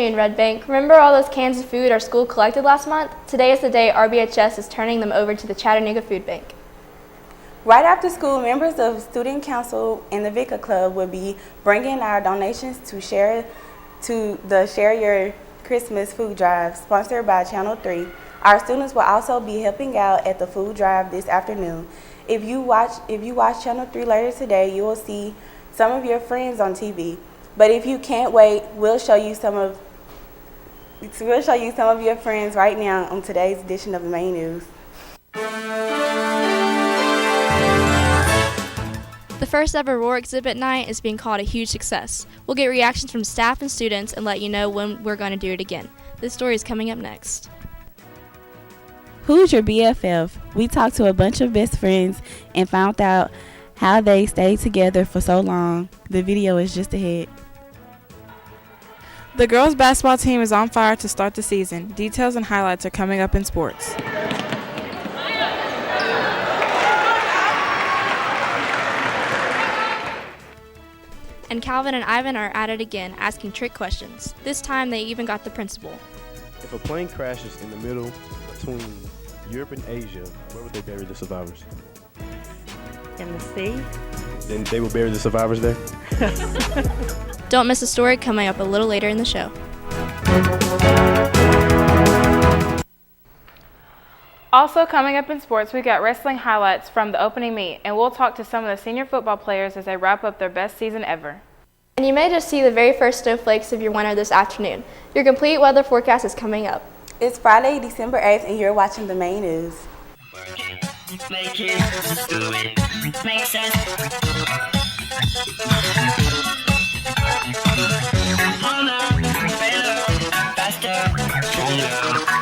afternoon, Red Bank. Remember all those cans of food our school collected last month? Today is the day RBHS is turning them over to the Chattanooga Food Bank. Right after school, members of Student Council and the Vicar Club will be bringing our donations to the Share Your Christmas food drive sponsored by Channel 3. Our students will also be helping out at the food drive this afternoon. If you watch Channel 3 later today, you will see some of your friends on TV. But if you can't wait, we'll show you some of your friends right now on today's edition of the main news. The first ever Roar Exhibit Night is being called a huge success. We'll get reactions from staff and students and let you know when we're going to do it again. This story is coming up next. Who's your BFF? We talked to a bunch of best friends and found out how they stayed together for so long. The video is just ahead. The girls' basketball team is on fire to start the season. Details and highlights are coming up in sports. And Calvin and Ivan are at it again, asking trick questions. This time they even got the principal. If a plane crashes in the middle between Europe and Asia, where would they bury the survivors? In the sea. Then they will bury the survivors there? Don't miss a story coming up a little later in the show. Also coming up in sports, we got wrestling highlights from the opening meet, and we'll talk to some of the senior football players as they wrap up their best season ever. And you may just see the very first snowflakes of your winter this afternoon. Your complete weather forecast is coming up. It's Friday, December 8th, and you're watching the main news. Make it, do it, make sense. Harder, better, faster, stronger.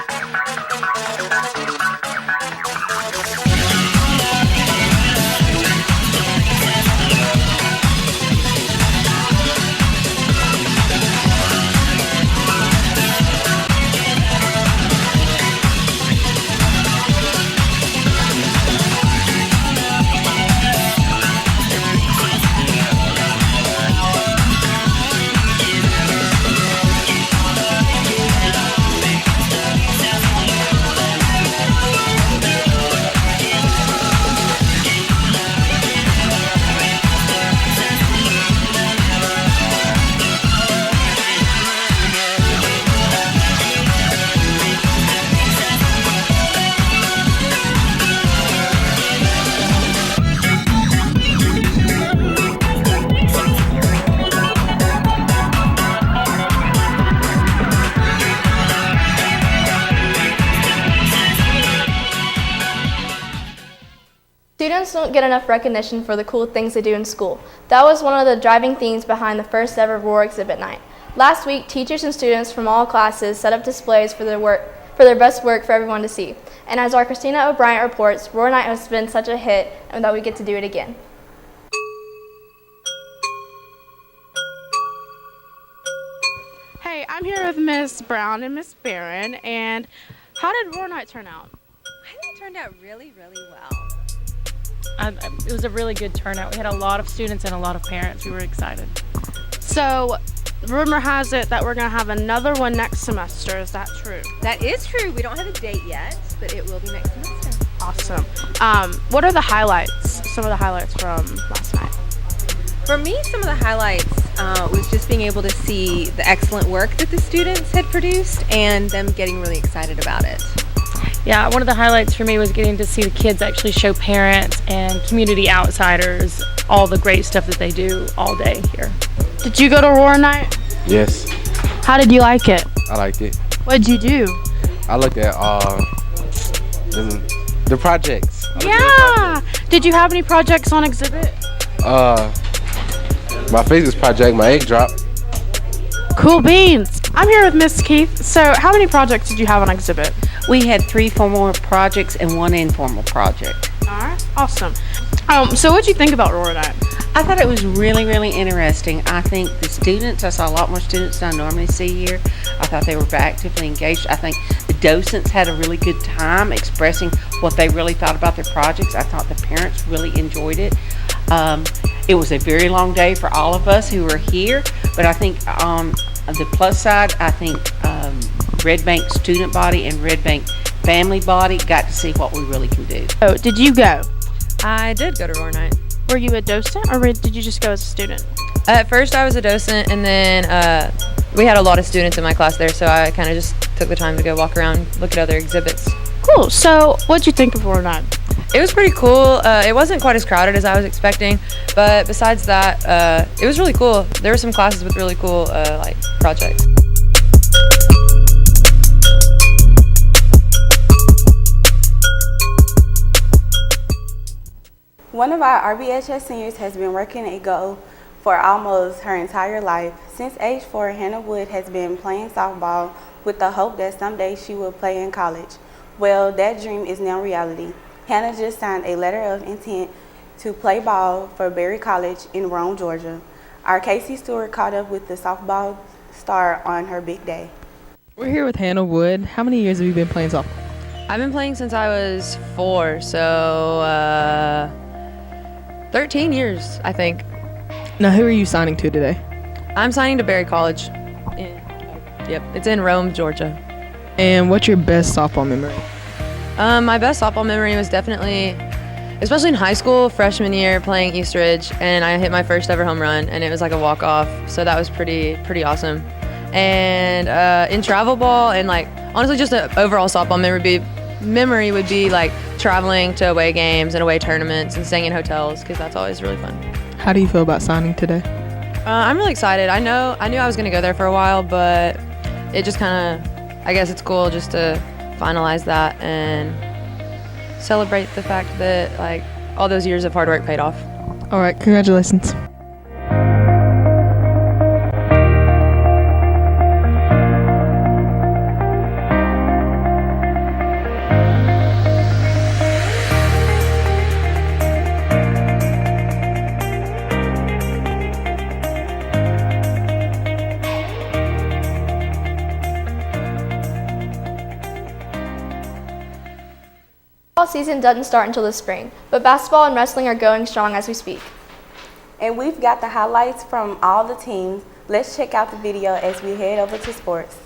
Students don't get enough recognition for the cool things they do in school. That was one of the driving themes behind the first ever Roar Exhibit Night. Last week, teachers and students from all classes set up displays for their best work for everyone to see. And as our Christina O'Brien reports, Roar Night has been such a hit and that we get to do it again. Hey, I'm here with Miss Brown and Miss Barron, and how did Roar Night turn out? I think it turned out really, really well. It was a really good turnout. We had a lot of students and a lot of parents. We were excited. So, rumor has it that we're going to have another one next semester. Is that true? That is true. We don't have a date yet, but it will be next semester. Awesome. What are the highlights? Some of the highlights from last night? For me, some of the highlights was just being able to see the excellent work that the students had produced and them getting really excited about it. Yeah, one of the highlights for me was getting to see the kids actually show parents and community outsiders all the great stuff that they do all day here. Did you go to Roar Night? Yes, How did you like it? I liked it. What did you do? I looked at the projects. Yeah. Did you have any projects on exhibit? My physics project, my egg drop. Cool beans. I'm here with Miss Keith. So how many projects did you have on exhibit? We had 3 formal projects and 1 informal project. All right. Awesome. So what did you think about Roar Night? I thought it was really, really interesting. I think the students, I saw a lot more students than I normally see here. I thought they were actively engaged. I think the docents had a really good time expressing what they really thought about their projects. I thought the parents really enjoyed it. It was a very long day for all of us who were here, but I think On the plus side, I think Red Bank student body and Red Bank family body got to see what we really can do. Oh, did you go? I did go to Roar Night. Were you a docent or did you just go as a student? At first I was a docent, and then we had a lot of students in my class there, so I kind of just took the time to go walk around, look at other exhibits. Cool. So what'd you think of Roar Night? It was pretty cool. It wasn't quite as crowded as I was expecting, but besides that, it was really cool. There were some classes with really cool like projects. One of our RBHS seniors has been working a goal for almost her entire life. Since age 4, Hannah Wood has been playing softball with the hope that someday she will play in college. Well, that dream is now reality. Hannah just signed a letter of intent to play ball for Berry College in Rome, Georgia. Our Casey Stewart caught up with the softball star on her big day. We're here with Hannah Wood. How many years have you been playing softball? I've been playing since I was 4, so 13 years, I think. Now, who are you signing to today? I'm signing to Berry College. Yep, it's in Rome, Georgia. And what's your best softball memory? My best softball memory was definitely, especially in high school, freshman year, playing East Ridge, and I hit my first ever home run, and it was like a walk-off, so that was pretty awesome. And in travel ball, and like honestly, just an overall softball memory would be like traveling to away games and away tournaments and staying in hotels, because that's always really fun. How do you feel about signing today? I'm really excited. I knew I was going to go there for a while, but it just kind of, I guess it's cool just to finalize that and celebrate the fact that like all those years of hard work paid off. All right, congratulations. Football season doesn't start until the spring, but basketball and wrestling are going strong as we speak. And we've got the highlights from all the teams. Let's check out the video as we head over to sports.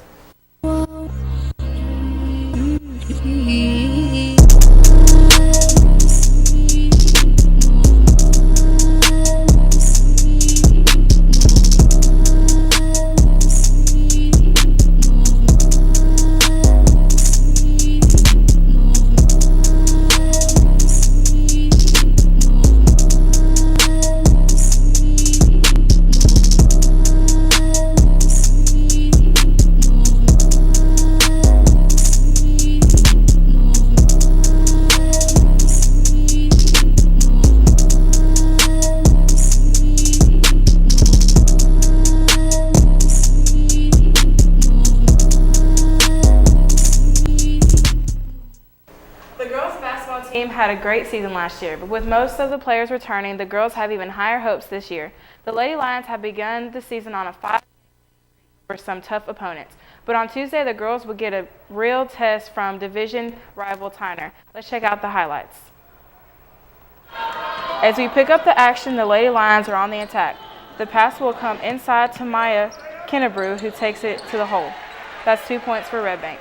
Team had a great season last year, but with most of the players returning, the girls have even higher hopes this year. The Lady Lions have begun the season on a 5 for some tough opponents, but on Tuesday the girls will get a real test from division rival Tyner. Let's check out the highlights. As we pick up the action, the Lady Lions are on the attack. The pass will come inside to Maya Kennebrew, who takes it to the hole. That's 2 points for Red Bank.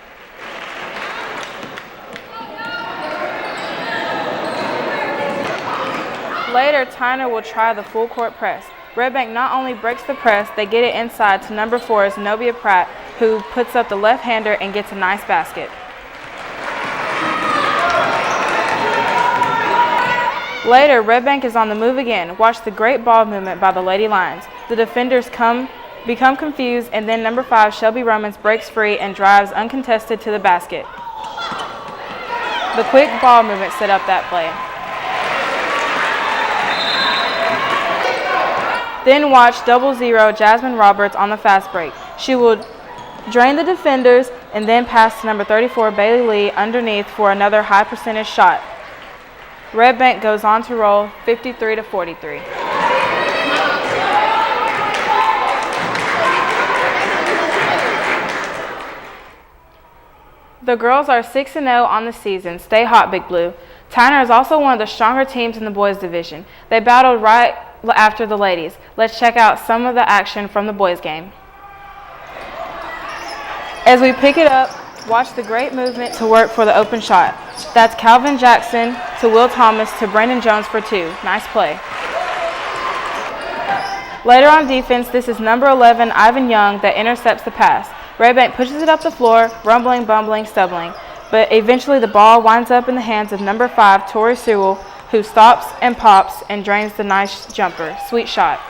Later, Tyner will try the full court press. Red Bank not only breaks the press, they get it inside to number 4 Zenobia Pratt, who puts up the left-hander and gets a nice basket. Later, Red Bank is on the move again. Watch the great ball movement by the Lady Lions. The defenders become confused, and then number 5 Shelby Romans breaks free and drives uncontested to the basket. The quick ball movement set up that play. Then watch 0-0 Jasmine Roberts on the fast break. She will drain the defenders and then pass to number 34 Bailey Lee underneath for another high percentage shot. Red Bank goes on to roll 53-43. The girls are 6-0 on the season. Stay hot, Big Blue. Tyner is also one of the stronger teams in the boys division. They battled right after the ladies. Let's check out some of the action from the boys game. As we pick it up, watch the great movement to work for the open shot. That's Calvin Jackson to Will Thomas to Brandon Jones for 2. Nice play. Later on defense, this is number 11, Ivan Young, that intercepts the pass. Red Bank pushes it up the floor, rumbling, bumbling, stumbling. But eventually the ball winds up in the hands of number 5, Tori Sewell, who stops and pops and drains the nice jumper. Sweet shot.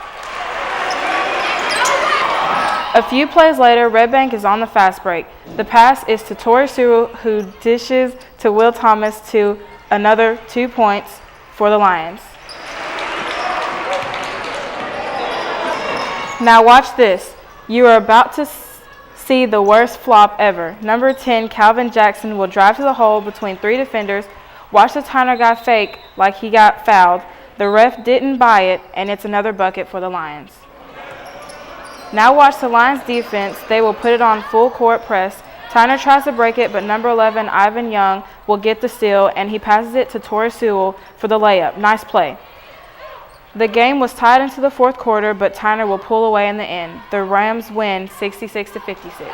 A few plays later, Red Bank is on the fast break. The pass is to Tori Sewell, who dishes to Will Thomas to another 2 points for the Lions. Now watch this. You are about to see the worst flop ever. Number 10, Calvin Jackson, will drive to the hole between 3 defenders. Watch the Tyner guy fake like he got fouled. The ref didn't buy it, and it's another bucket for the Lions. Now watch the Lions defense. They will put it on full court press. Tyner tries to break it, but number 11, Ivan Young, will get the steal, and he passes it to Tori Sewell for the layup. Nice play. The game was tied into the fourth quarter, but Tyner will pull away in the end. The Rams win 66-56.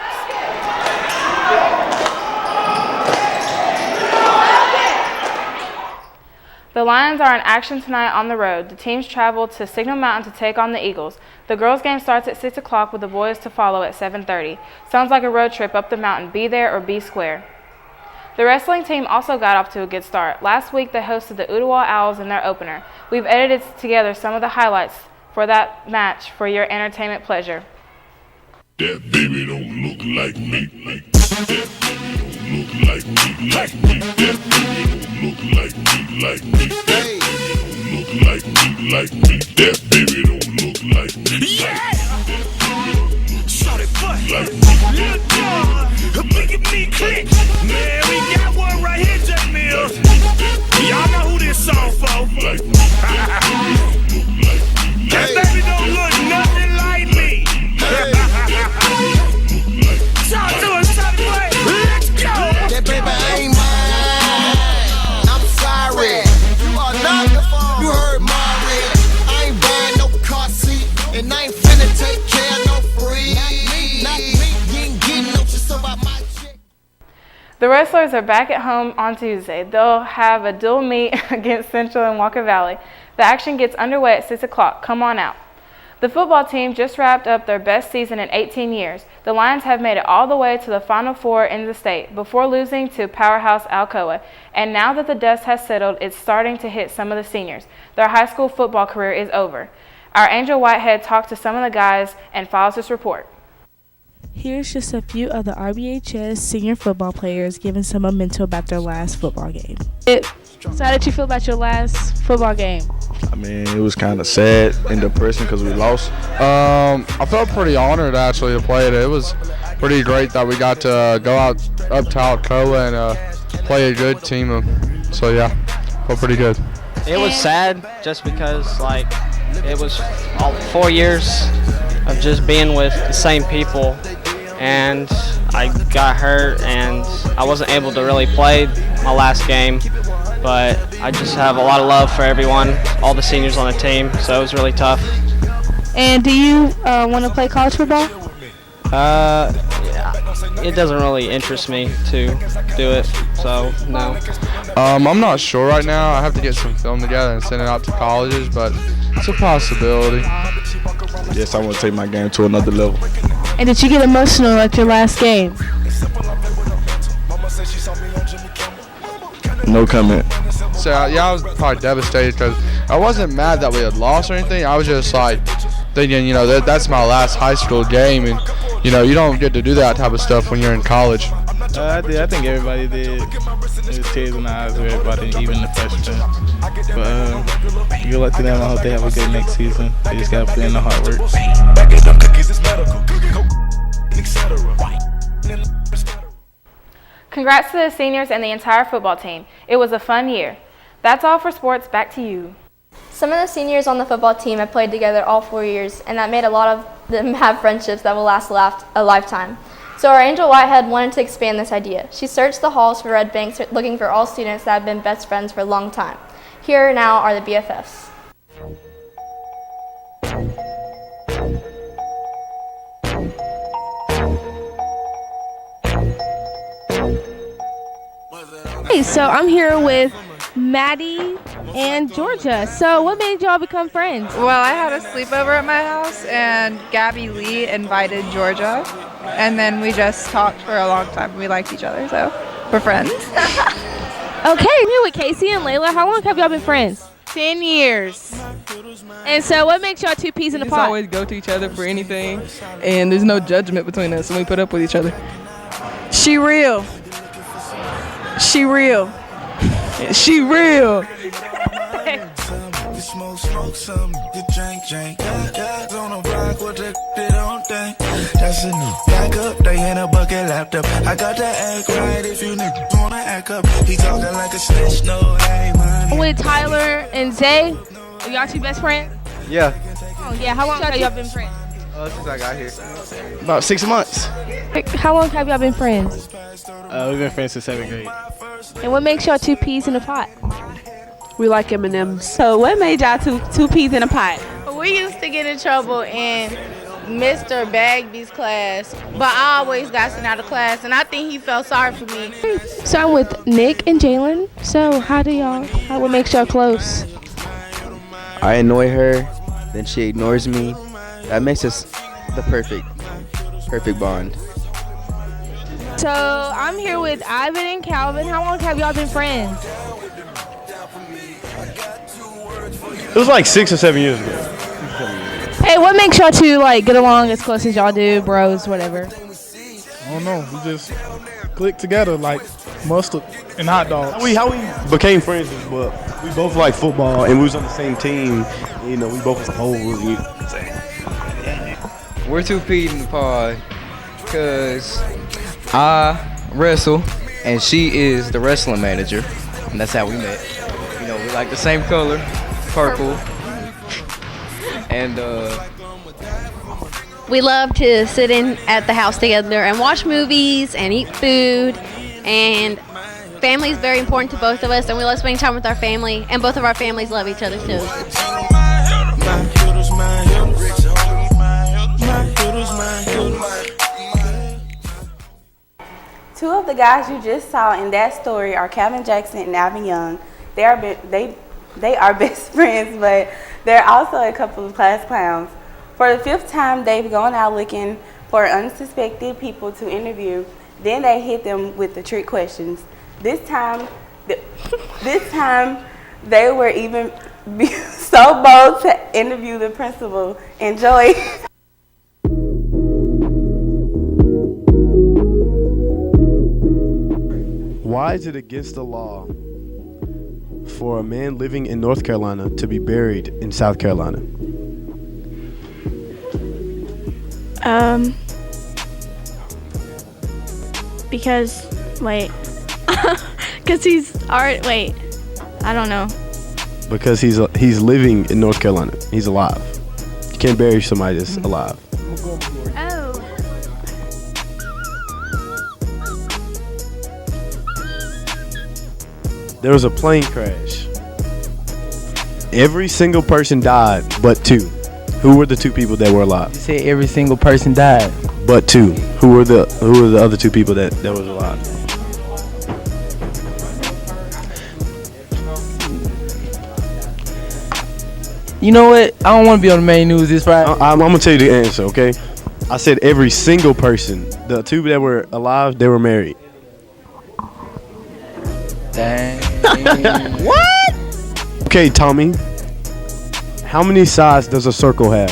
The Lions are in action tonight on the road. The teams travel to Signal Mountain to take on the Eagles. The girls' game starts at 6 o'clock with the boys to follow at 7:30. Sounds like a road trip up the mountain. Be there or be square. The wrestling team also got off to a good start. Last week they hosted the Ottawa Owls in their opener. We've edited together some of the highlights for that match for your entertainment pleasure. That baby don't look like me. That baby don't look like me, like me. That baby don't look like me, like me. That baby don't look like me, like me. That baby don't look like me. Yeah! Shut it, butt. Like me. Little dog, look at me click. Man, we got one right here, J. Mills. Y'all know who this song for. Like me. That baby don't look nothing like me. Talk to us, boy. Let's go. That baby ain't mine. I'm sorry. You are not the phone. You heard Mari. I ain't buying no car seat, and I ain't finna take care of no free. Not me. You ain't getting no shit about my chick. The wrestlers are back at home on Tuesday. They'll have a dual meet against Central and Walker Valley. The action gets underway at 6 o'clock. Come on out. The football team just wrapped up their best season in 18 years. The Lions have made it all the way to the Final Four in the state before losing to powerhouse Alcoa. And now that the dust has settled, it's starting to hit some of the seniors. Their high school football career is over. Our Angel Whitehead talked to some of the guys and files this report. Here's just a few of the RBHS senior football players giving some memento about their last football game. So how did you feel about your last football game? I mean, it was kind of sad and depressing because we lost. I felt pretty honored actually to play it. It was pretty great that we got to go out up to Alcoa and play a good team. So yeah, felt pretty good. It was sad just because like it was all 4 years of just being with the same people, and I got hurt and I wasn't able to really play my last game. But I just have a lot of love for everyone, all the seniors on the team, so it was really tough. And do you want to play college football? Yeah, it doesn't really interest me to do it, so no. I'm not sure right now. I have to get some film together and send it out to colleges, but it's a possibility. Yes, I want to take my game to another level. And did you get emotional at your last game? No comment. So yeah, I was probably devastated because I wasn't mad that we had lost or anything. I was just like thinking, you know, that's my last high school game, and you know, you don't get to do that type of stuff when you're in college. I think everybody did. It was tears in the eyes of everybody, even the freshmen. But good luck to them. I hope they have a good next season. They just gotta put in the hard work. Congrats to the seniors and the entire football team. It was a fun year. That's all for sports. Back to you. Some of the seniors on the football team have played together all 4 years, and that made a lot of them have friendships that will last a lifetime. So our Angel Whitehead wanted to expand this idea. She searched the halls for Red Banks, looking for all students that have been best friends for a long time. Here now are the BFFs. Hey, so I'm here with Maddie and Georgia. So what made y'all become friends? Well, I had a sleepover at my house, and Gabby Lee invited Georgia, and then we just talked for a long time. We liked each other, so we're friends. Okay, I'm here with Casey and Layla. How long have y'all been friends? 10 years. And so what makes y'all two peas in a We pot? just always go to each other for anything, and there's no judgment between us, and we put up with each other. She real. She real. She real. That's a new backup, they in a bucket laptop. I got to act right if you niggas wanna act up. He talking like a snitch, no, hey, man. With Tyler and Zay. Are y'all two best friends? Yeah. Oh yeah, how long have y'all been friends? Since I got here. About 6 months. How long have y'all been friends? We've been friends since 7th grade. And what makes y'all two peas in a pot? We like M&M's. So what made y'all two peas in a pot? We used to get in trouble in Mr. Bagby's class, but I always got sent out of class, and I think he felt sorry for me. So I'm with Nick and Jalen. So what makes y'all close? I annoy her, then she ignores me. That makes us the perfect bond. So I'm here with Ivan and Calvin. How long have y'all been friends? It was like 6 or 7 years ago. Hey, what makes y'all two get along as close as y'all do, bros, whatever? I don't know. We just click together like mustard and hot dogs. How we became friends is we both like football and we was on the same team. You know, we both was holes. We're two peas in the pod because I wrestle and she is the wrestling manager, and that's how we met. You know, we like the same color, purple, and we love to sit in at the house together and watch movies and eat food, and family is very important to both of us, and we love spending time with our family, and both of our families love each other too. Two of the guys you just saw in that story are Calvin Jackson and Alvin Young. They are best friends, but they're also a couple of class clowns. For the 5th time, they've gone out looking for unsuspected people to interview. Then they hit them with the trick questions. This time, they were even so bold to interview the principal. Enjoy. Why is it against the law for a man living in North Carolina to be buried in South Carolina? Because I don't know. Because he's living in North Carolina. He's alive. You can't bury somebody that's alive. Oh. There was a plane crash. Every single person died but 2. Who were the 2 people that were alive? You said every single person died. But 2. Who were the other 2 people that was alive? You know what? I don't want to be on the main news this Friday. I'm gonna tell you the answer, okay? I said every single person. The 2 that were alive, they were married. Dang. What? Okay, Tommy. How many sides does a circle have?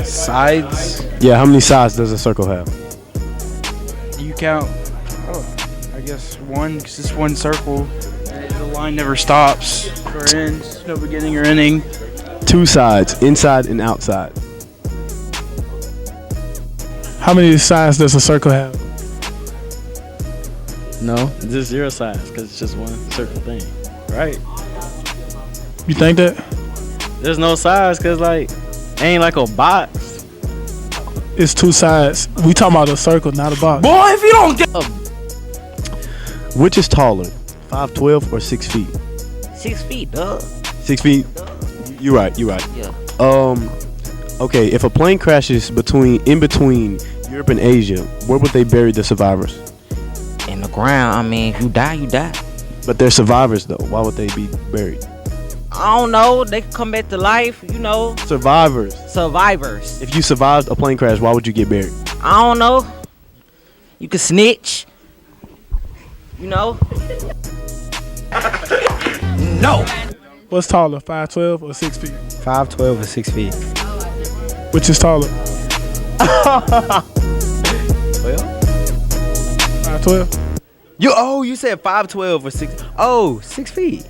Sides? Yeah, how many sides does a circle have? You count. I guess 1, because it's 1 circle. And the line never stops or ends. No beginning or ending. 2 sides, inside and outside. How many sides does a circle have? No, just 0 sides because it's just 1 circle thing, right? You think that? There's no sides because ain't like a box. It's 2 sides. We talking about a circle, not a box. Boy, if you don't get Which is taller, 5'12" or 6 feet? 6 feet, duh. 6 feet. You're right. Yeah. Okay, if a plane crashes in between Europe and Asia, where would they bury the survivors? In the ground. I mean, if you die, you die. But they're survivors, though. Why would they be buried? I don't know. They could come back to life, you know. Survivors. Survivors. If you survived a plane crash, why would you get buried? I don't know. You could snitch. You know? No. What's taller, 5'12" or 6 feet? 5'12" or 6 feet. Which is taller? Well, 5'12". You said 5'12" or 6. Oh, 6 feet.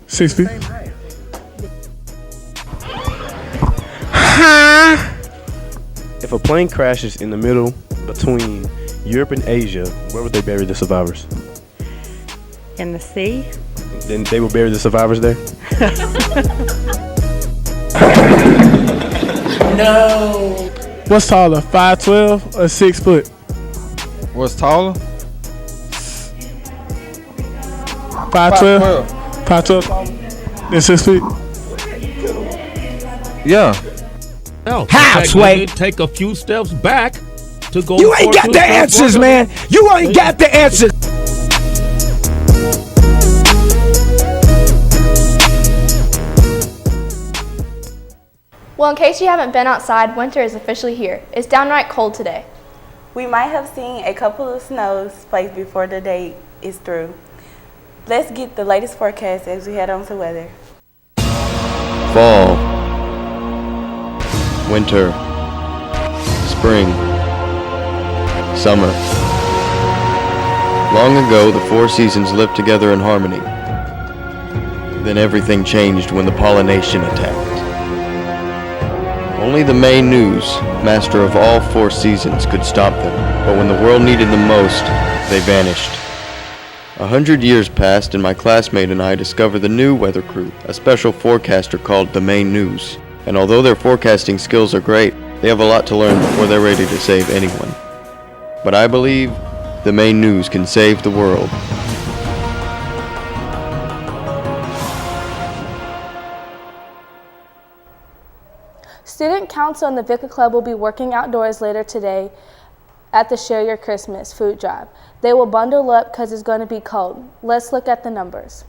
6 feet. If a plane crashes in the middle between Europe and Asia, where would they bury the survivors? In the sea? Then they will bury the survivors there? No. What's taller, 5'12" or 6 foot? What's taller? 5'12". 5'12" then 6 feet. Yeah. Halfway. Take a few steps back to go. You ain't got the answers, man. You ain't got the answers. Well, in case you haven't been outside, winter is officially here. It's downright cold today. We might have seen a couple of snowflakes before the day is through. Let's get the latest forecast as we head on to weather. Fall, winter, spring, summer. Long ago, the four seasons lived together in harmony. Then everything changed when the pollination attacked. Only the May News, master of all four seasons, could stop them. But when the world needed them most, they vanished. 100 years passed and my classmate and I discovered the new weather crew, a special forecaster called the Maine News. And although their forecasting skills are great, they have a lot to learn before they're ready to save anyone. But I believe the Maine News can save the world. Student Council and the Vicar Club will be working outdoors later today at the Share Your Christmas food drive. They will bundle up because it's going to be cold. Let's look at the numbers.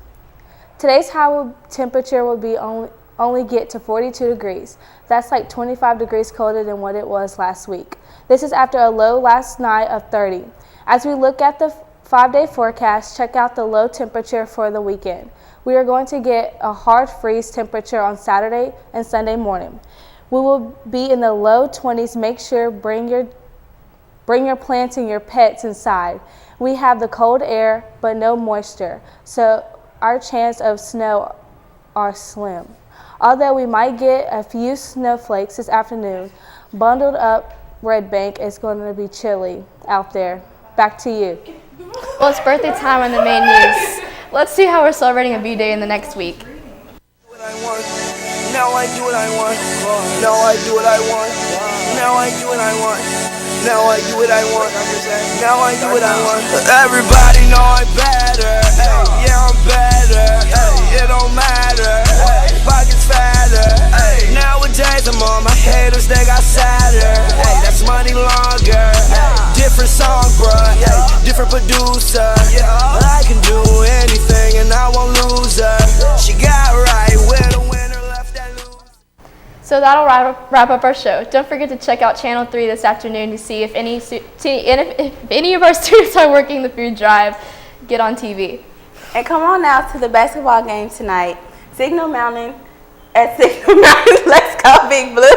Today's high temperature will be only get to 42 degrees. That's like 25 degrees colder than what it was last week. This is after a low last night of 30. As we look at the 5-day forecast, check out the low temperature for the weekend. We are going to get a hard freeze temperature on Saturday and Sunday morning. We will be in the low 20s. Make sure bring your plants and your pets inside. We have the cold air but no moisture, so our chance of snow are slim. Although we might get a few snowflakes this afternoon, bundled up Red Bank is going to be chilly out there. Back to you. Well, it's birthday time on the Maine News. Let's see how we're celebrating a B-Day in the next week. Now I do what I want. Now I do what I want. Now I do what I want. Now I do what I want. Now I do what I want. Everybody know I'm better. Ay, yeah, I'm better. Ay, it don't matter. Ay, pockets fatter. Ay, nowadays I'm on my haters, they got sadder. Ay, that's money longer. Ay, different song, bruh. Ay, different producer. I can do anything and I won't lose her. She got right with a winner. So that'll wrap up our show. Don't forget to check out Channel 3 this afternoon to see if any of our students are working the food drive. Get on TV. And come on out to the basketball game tonight. Signal Mountain, let's go Big Blue.